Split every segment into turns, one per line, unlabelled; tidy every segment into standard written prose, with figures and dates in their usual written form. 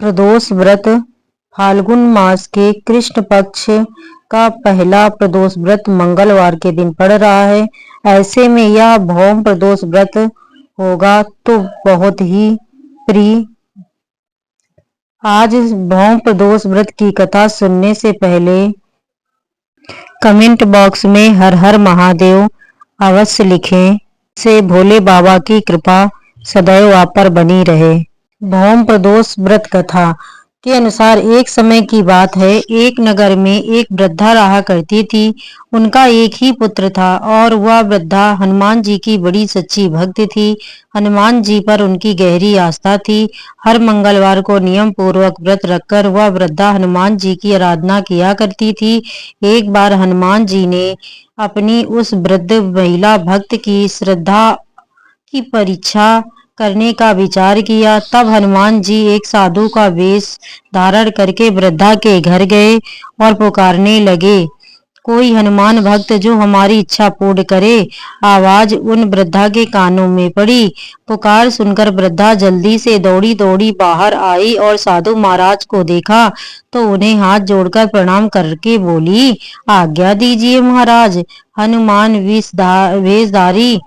प्रदोष व्रत फाल्गुन मास के कृष्ण पक्ष का पहला प्रदोष व्रत मंगलवार के दिन पड़ रहा है। ऐसे में यह भौम प्रदोष व्रत होगा तो बहुत ही प्रिय। आज भौम प्रदोष व्रत की कथा सुनने से पहले कमेंट बॉक्स में हर हर महादेव अवश्य लिखें, से भोले बाबा की कृपा सदैव आप पर बनी रहे। भौम प्रदोष व्रत कथा के अनुसार एक समय की बात है, एक नगर में एक वृद्धा रहा करती थी। उनका एक ही पुत्र था और वह वृद्धा हनुमान जी की बड़ी सच्ची भक्त थी। हनुमान जी पर उनकी गहरी आस्था थी। हर मंगलवार को नियम पूर्वक व्रत रखकर वह वृद्धा हनुमान जी की आराधना किया करती थी। एक बार हनुमान जी ने अपनी उस वृद्ध महिला भक्त की श्रद्धा की परीक्षा करने का विचार किया। तब हनुमान जी एक साधु का वेश धारण करके वृद्धा के घर गए और पुकारने लगे, कोई हनुमान भक्त जो हमारी इच्छा पूर्ण करे। आवाज उन वृद्धा के कानों में पड़ी। पुकार सुनकर वृद्धा जल्दी से दौड़ी दौड़ी बाहर आई और साधु महाराज को देखा तो उन्हें हाथ जोड़कर प्रणाम करके बोली, आज्ञा दीजिए महाराज। हनुमान वेशधारी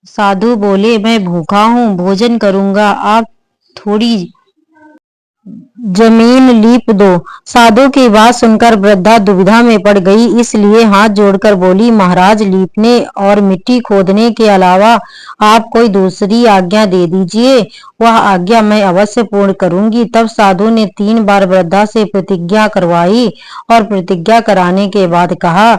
साधु बोले, मैं भूखा हूँ, भोजन करूंगा, आप थोड़ी जमीन लीप दो। साधु की बात सुनकर वृद्धा दुविधा में पड़ गई, इसलिए हाथ जोड़कर बोली, महाराज लीपने और मिट्टी खोदने के अलावा आप कोई दूसरी आज्ञा दे दीजिए, वह आज्ञा मैं अवश्य पूर्ण करूंगी। तब साधु ने 3 बार वृद्धा से प्रतिज्ञा करवाई और प्रतिज्ञा कराने के बाद कहा,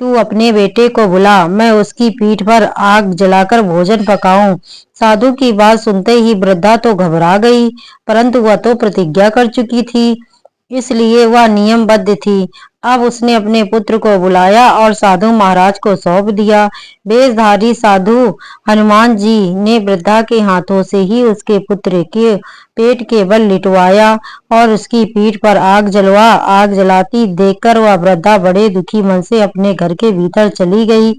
तू अपने बेटे को बुला, मैं उसकी पीठ पर आग जलाकर भोजन पकाऊं। साधु की बात सुनते ही वृद्धा तो घबरा गई, परंतु वह तो प्रतिज्ञा कर चुकी थी, इसलिए वह नियमबद्ध थी। अब उसने अपने पुत्र को बुलाया और साधु महाराज को सौंप दिया। वेशधारी साधु हनुमान जी ने वृद्धा के हाथों से ही उसके पुत्र के पेट के बल लिटवाया और उसकी पीठ पर आग जलाती देखकर वह वृद्धा बड़े दुखी मन से अपने घर के भीतर चली गई।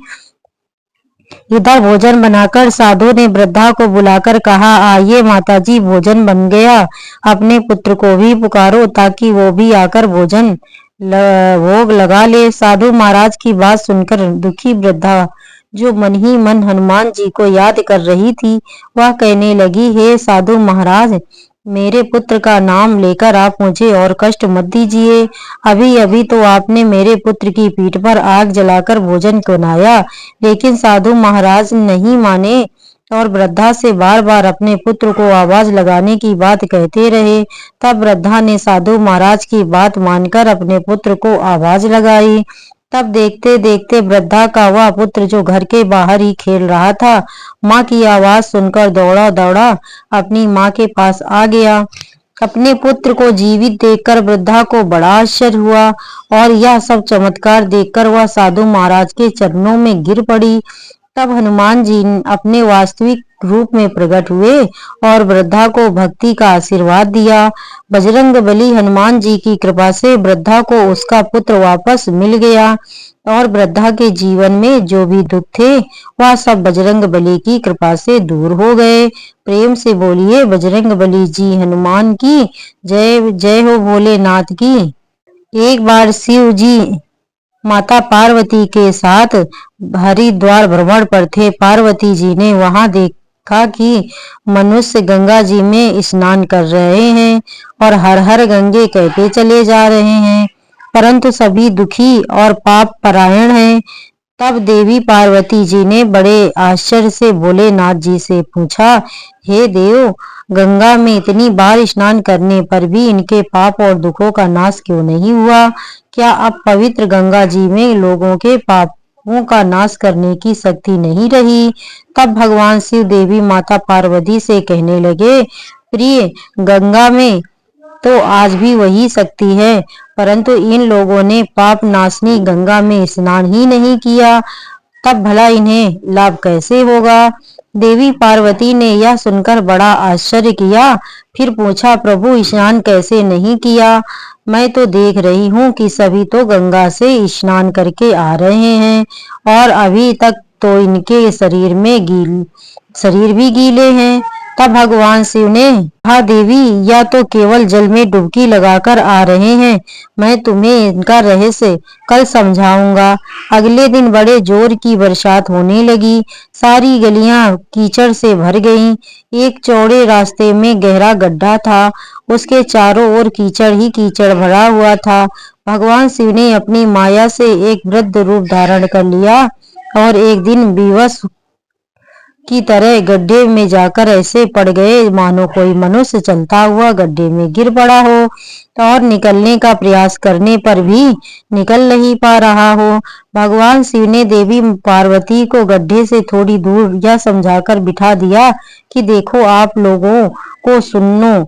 इधर भोजन बनाकर साधु ने वृद्धा को बुलाकर कहा, आइए माताजी, भोजन बन गया, अपने पुत्र को भी पुकारो ताकि वो भी आकर भोजन भोग लगा ले। साधु महाराज की बात सुनकर दुखी वृद्धा जो मन ही मन हनुमान जी को याद कर रही थी, वह कहने लगी, हे साधु महाराज, मेरे पुत्र का नाम लेकर आप मुझे और कष्ट मत दीजिए। अभी अभी तो आपने मेरे पुत्र की पीठ पर आग जलाकर भोजन बनाया, लेकिन साधु महाराज नहीं माने और वृद्धा से बार बार अपने पुत्र को आवाज लगाने की बात कहते रहे। तब वृद्धा ने साधु महाराज की बात मानकर अपने पुत्र को आवाज लगाई। तब देखते देखते वृद्धा का वह पुत्र जो घर के बाहर ही खेल रहा था, माँ की आवाज सुनकर दौड़ा दौड़ा अपनी माँ के पास आ गया। अपने पुत्र को जीवित देखकर वृद्धा को बड़ा आश्चर्य हुआ और यह सब चमत्कार देखकर वह साधु महाराज के चरणों में गिर पड़ी। तब हनुमान जी अपने वास्तविक रूप में प्रकट हुए और वृद्धा को भक्ति का आशीर्वाद दिया। बजरंग बली हनुमान जी की कृपा से वृद्धा को उसका पुत्र वापस मिल गया और वृद्धा के जीवन में जो भी दुख थे वह सब बजरंग बली की कृपा से दूर हो गए। प्रेम से बोलिए बजरंग बली जी हनुमान की जय। जय हो भोलेनाथ की। एक बार शिव जी माता पार्वती के साथ हरिद्वार भ्रमण पर थे। पार्वती जी ने वहां देखा कि मनुष्य गंगा जी में स्नान कर रहे हैं और हर हर गंगे कहते चले जा रहे हैं, परंतु सभी दुखी और पाप परायण हैं। तब देवी पार्वती जी ने बड़े आश्चर्य से भोलेनाथ जी से पूछा, हे देव, गंगा में इतनी बार स्नान करने पर भी इनके पाप और दुखों का नाश क्यों नहीं हुआ? क्या अब पवित्र गंगा जी में लोगों के पापों का नाश करने की शक्ति नहीं रही? तब भगवान शिव देवी माता पार्वती से कहने लगे, प्रिय, गंगा में तो आज भी वही शक्ति है, परंतु इन लोगों ने पाप नाशनी गंगा में स्नान ही नहीं किया, तब भला इन्हें लाभ कैसे होगा? देवी पार्वती ने यह सुनकर बड़ा आश्चर्य किया। फिर पूछा, प्रभु, स्नान कैसे नहीं किया? मैं तो देख रही हूँ कि सभी तो गंगा से स्नान करके आ रहे हैं और अभी तक तो इनके शरीर भी गीले हैं, तब भगवान शिव ने कहा, देवी या तो केवल जल में डुबकी लगाकर आ रहे हैं, मैं तुम्हें इनका रहस्य कल समझाऊंगा। अगले दिन बड़े जोर की बरसात होने लगी। सारी गलियां कीचड़ से भर गईं। एक चौड़े रास्ते में गहरा गड्ढा था, उसके चारों ओर कीचड़ ही कीचड़ भरा हुआ था। भगवान शिव ने अपनी माया से एक वृद्ध रूप धारण कर लिया और एक दिन विवश की तरह गड्ढे में जाकर ऐसे पड़ गए मानो कोई मनुष्य चलता हुआ गड्ढे में गिर पड़ा हो और निकलने का प्रयास करने पर भी निकल नहीं पा रहा हो। भगवान शिव ने देवी पार्वती को गड्ढे से थोड़ी दूर यह समझाकर बिठा दिया कि देखो, आप लोगों को सुनो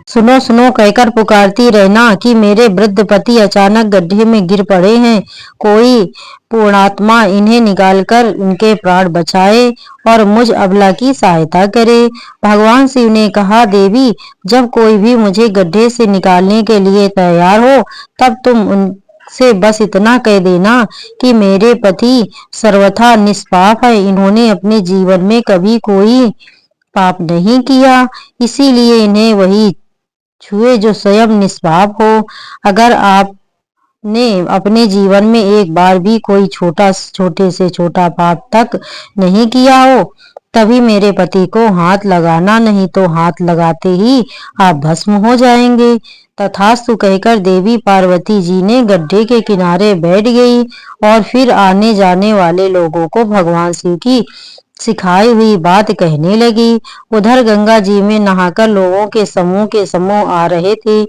सुनो सुनो कहकर पुकारती रहना कि मेरे वृद्ध पति अचानक गड्ढे में गिर पड़े हैं। कोई पुण्यात्मा इन्हें निकालकर इनके प्राण बचाए और मुझ अबला की सहायता करे। भगवान शिव ने कहा, देवी जब कोई भी मुझे गड्ढे से निकालने के लिए तैयार हो, तब तुम उनसे बस इतना कह देना कि मेरे पति सर्वथा निष्पाप है, इन्होंने अपने जीवन में कभी कोई पाप नहीं किया, इसीलिए इन्हें वही छुए जो स्वयं निष्पाप हो। अगर आपने अपने जीवन में एक बार भी कोई छोटे से छोटा पाप तक नहीं किया हो, तभी मेरे पति को हाथ लगाना, नहीं तो हाथ लगाते ही आप भस्म हो जाएंगे। तथास्तु कहकर देवी पार्वती जी ने गड्ढे के किनारे बैठ गई और फिर आने जाने वाले लोगों को भगवान शिव की सिखाई हुई बात कहने लगी। उधर गंगा जी में नहाकर लोगों के समूह आ रहे थे।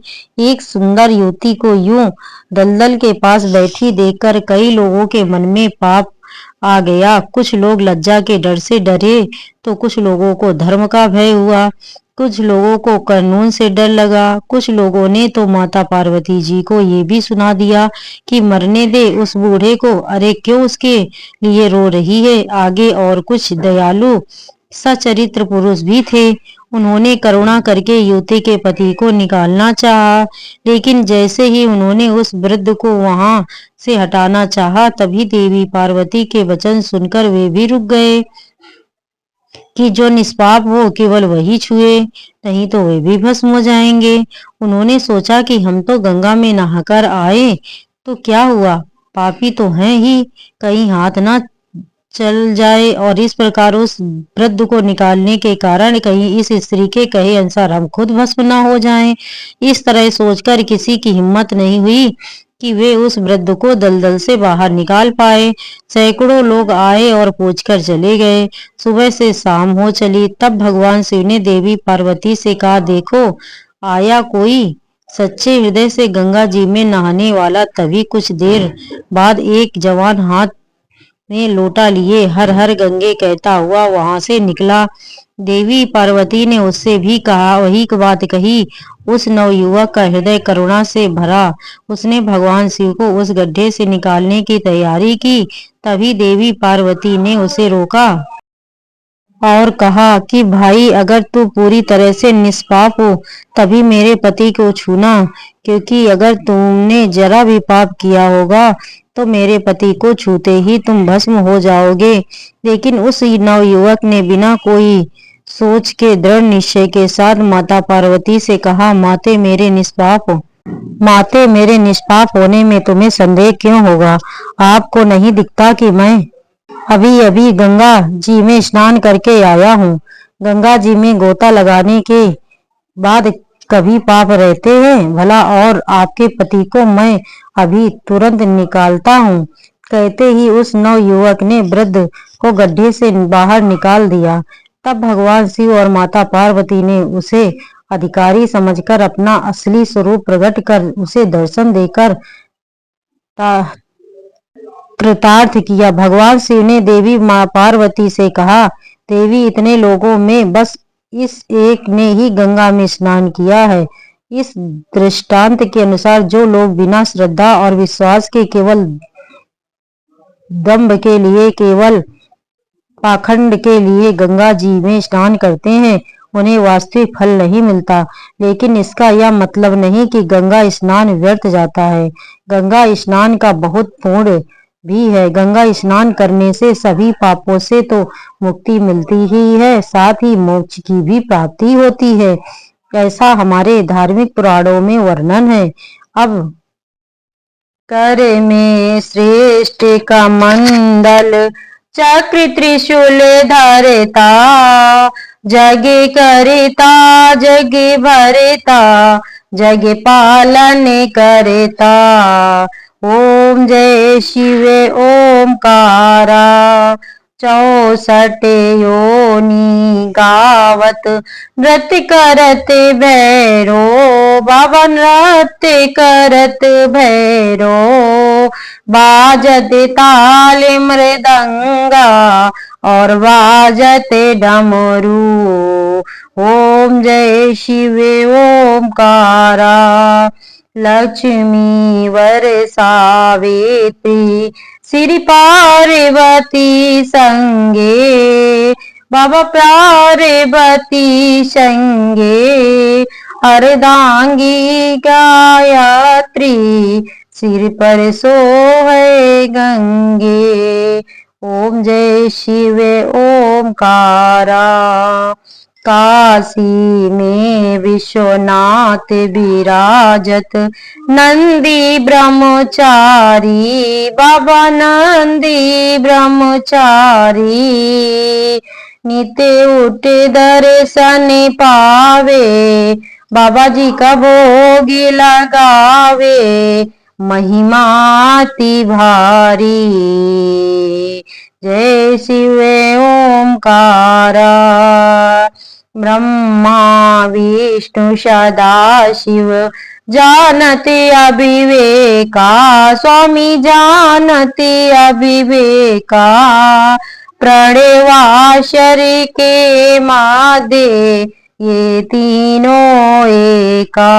एक सुंदर युवती को यूं दलदल के पास बैठी देखकर कई लोगों के मन में पाप आ गया। कुछ लोग लज्जा के डर से डरे तो कुछ लोगों को धर्म का भय हुआ, कुछ लोगों को कानून से डर लगा। कुछ लोगों ने तो माता पार्वती जी को ये भी सुना दिया कि मरने दे उस बूढ़े को, अरे क्यों उसके लिए रो रही है। आगे और कुछ दयालु सचरित्र पुरुष भी थे। उन्होंने करुणा करके युवती के पति को निकालना चाहा, लेकिन जैसे ही उन्होंने उस वृद्ध को वहां से हटाना चाहा, तभी देवी पार्वती के वचन सुनकर वे भी रुक गए कि जो निष्पाप हो केवल वही छुए, नहीं तो वे भी भस्म हो जाएंगे। उन्होंने सोचा कि हम तो गंगा में नहाकर आए तो क्या हुआ, पापी तो हैं ही, कहीं हाथ ना चल जाए और इस प्रकार उस वृद्ध को निकालने के कारण कहीं इस स्त्री के कहे अनुसार हम खुद भस्म न हो जाएं। इस तरह सोचकर किसी की हिम्मत नहीं हुई कि वे उस वृद्ध को दलदल से बाहर निकाल पाए। सैकड़ों लोग आए और पूछकर चले गए। सुबह से शाम हो चली, तब भगवान शिव ने देवी पार्वती से कहा, देखो आया कोई सच्चे हृदय से गंगा जी में नहाने वाला। तभी कुछ देर बाद एक जवान हाथ में लोटा लिए हर हर गंगे कहता हुआ वहां से निकला। देवी पार्वती ने उससे भी कहा वही बात कही। उस नवयुवक का हृदय करुणा से भरा। उसने भगवान शिव को उस गड्ढे से निकालने की तैयारी की। तभी देवी पार्वती ने उसे रोका और कहा कि भाई, अगर तू पूरी तरह से निष्पाप हो तभी मेरे पति को छूना, क्योंकि अगर तुमने जरा भी पाप किया होगा तो मेरे पति को छूते ही तुम भस्म हो जाओगे। लेकिन उस नवयुवक ने बिना कोई सोच के दृढ़ निश्चय के साथ माता पार्वती से कहा, माते मेरे निष्पाप होने में तुम्हें संदेह क्यों होगा? आपको नहीं दिखता कि मैं अभी अभी गंगा जी में स्नान करके आया हूँ। गंगा जी में गोता लगाने के बाद कभी पाप रहते हैं भला? और आपके पति को मैं अभी तुरंत निकालता हूँ। कहते ही उस नवयुवक ने वृद्ध को गड्ढे से बाहर निकाल दिया। तब भगवान शिव और माता पार्वती ने उसे अधिकारी समझकर अपना असली स्वरूप प्रकट कर उसे दर्शन देकर कृतार्थ किया। भगवान शिव ने देवी मां पार्वती से कहा, देवी इतने लोगों में बस इस एक ने ही गंगा में स्नान किया है। इस दृष्टांत के अनुसार जो लोग बिना श्रद्धा और विश्वास के केवल दंभ के लिए, केवल पाखंड के लिए गंगा जी में स्नान करते हैं, उन्हें वास्तविक फल नहीं मिलता। लेकिन इसका यह मतलब नहीं कि गंगा स्नान व्यर्थ जाता है। गंगा स्नान का बहुत पुण्य भी है। गंगा स्नान करने से सभी पापों से तो मुक्ति मिलती ही है, साथ ही मोक्ष की भी प्राप्ति होती है, ऐसा हमारे धार्मिक पुराणों में वर्णन है। अब कर में श्रेष्ठ कमंडल चक्र त्रिशूल धरता, जगे करता जग भरता, जग पालन करता। ओम जय शिव ओमकारा, 64 योनि गावत नृत्य करत भैरो, बाबा नृत्य करत भैरो, बाजत ताल मृदंगा और बाजत डमरू। ओम जय शिव ओमकारा, लक्ष्मी वर सावित्री श्री पार्वती संगे, बाबा पार्वती संगे, अर्धांगी गायत्री सिर पर सोहे गंगे। ओम जय शिव ओमकारा, काशी में विश्वनाथ विराजत नंदी ब्रह्मचारी, बाबा नंदी ब्रह्मचारी, नित्य उठ दर्शन पावे, बाबा जी का भोग लगावे, महिमाति भारी। जय शिव ओमकारा, ब्रह्मा विष्णु सदा शिव जानते अविवेका, स्वामी जानते अविवेका, प्रणवाशर के मादे ये तीनों एका।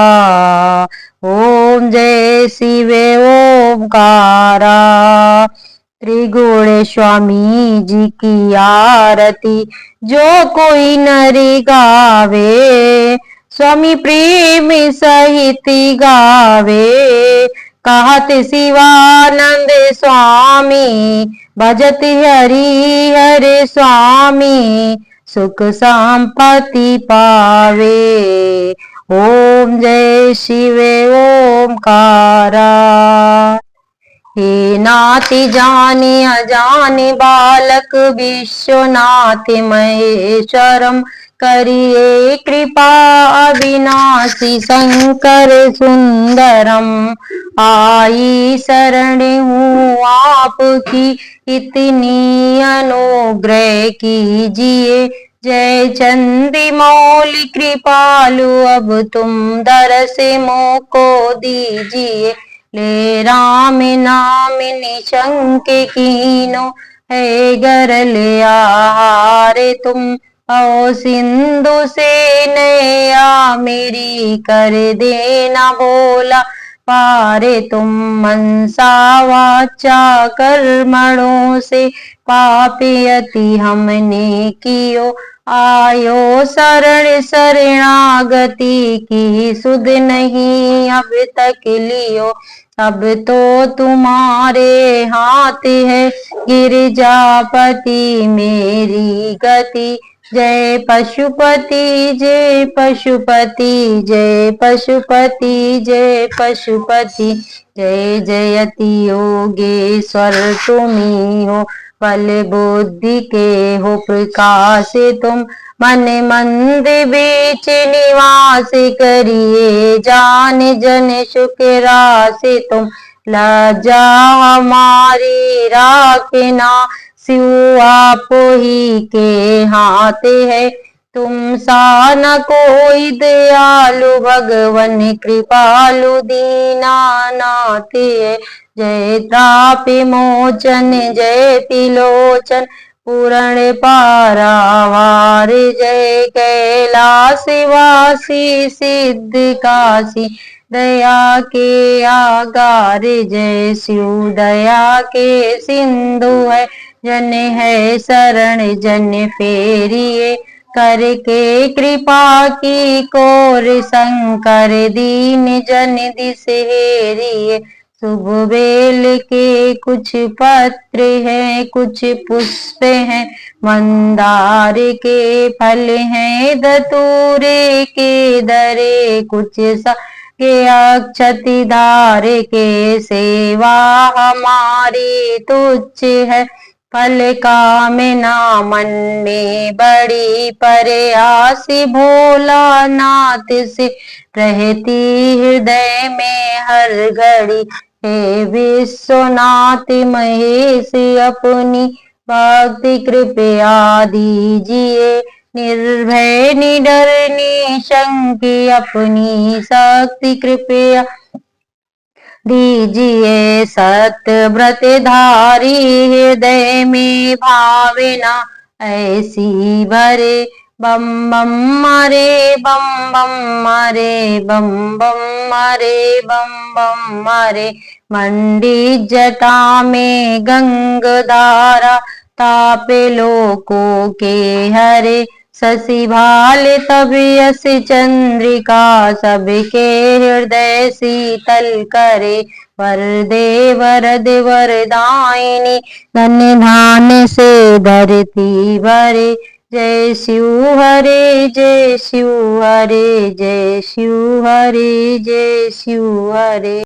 ओम जय शिव ओमकारा, त्रिगुण स्वामी जी की आरती जो कोई नरी गावे, स्वामी प्रेम सहित गावे, कहत शिवानंद स्वामी, भजत हरि हरे स्वामी, सुख संपत्ति पावे। ओम जय शिव ओमकारा, हे नाथ जाने अजाने बालक विश्वनाथ महेश्वरम, करिए कृपा अविनाशी शंकर सुंदरम, आई शरण हूँ आपकी इतनी अनुग्रह कीजिए, जय चंदी मौली कृपालु अब तुम दरस मोको दीजिए, ले राम नाम निशंक कीनो, है गर ले आहारे तुम, ओ सिंधु से नैया मेरी कर देना भोला पारे तुम, मनसा वाचा कर्मणों से पापी अति हमने कियो, आयो शरण शरणागति की सुध नहीं अब तक लियो, अब तो तुम्हारे हाथ है गिरिजापति मेरी गति, जय पशुपति जय पशुपति जय पशुपति जय पशुपति, जय जयति योगेश्वर तुम्ही हो, बल बुद्धि के हो प्रकाश तुम, मन मंदिर बीच निवास करिए, जान जन सुख रास तुम, लज्जा हमारी राखना, शिव आप ही के हाथ है, तुम सा न कोई दयालु भगवन कृपालु दीनानाथ है, जय त्रापि मोचन जय त्रिलोचन पूर्ण पारावार, जय कैलाश वासी सिद्ध काशी दया के आगार, जय शिव दया के सिंधु है, जन है शरण जन फेरिए, करके कृपा की कोर शंकर दीन जन दिस हेरिए, शुभ बेल के कुछ पत्र हैं, कुछ पुष्प हैं, मंदार के फल हैं, धतूरे के दरे कुछ सा के अक्षति धार के। सेवा हमारी तुच्छ है, फल कामना मन में बड़ी, प्रयासी भोलानाथ से रहती हृदय में हर घड़ी। हे विश्वनाथ महेश अपनी भक्ति कृपया दीजिए, निर्भय निडर निशंक अपनी शक्ति कृपया दीजिए। सत्य व्रत धारी हृदय में भावना ऐसी भरे, बम बम मारे बम बम मारे बम बम मारे बम बम मारे। मंडी जटा में गंगधारा, तापे लोकों के हरे। शशि भाल तब यश चंद्रिका, सबके हृदय शीतल करे। वरदे वरदायिनी, धन्य धान्य से धरती भरे। जय शिव हरे जय शिव हरे, जय शिव हरे जय शिव हरे।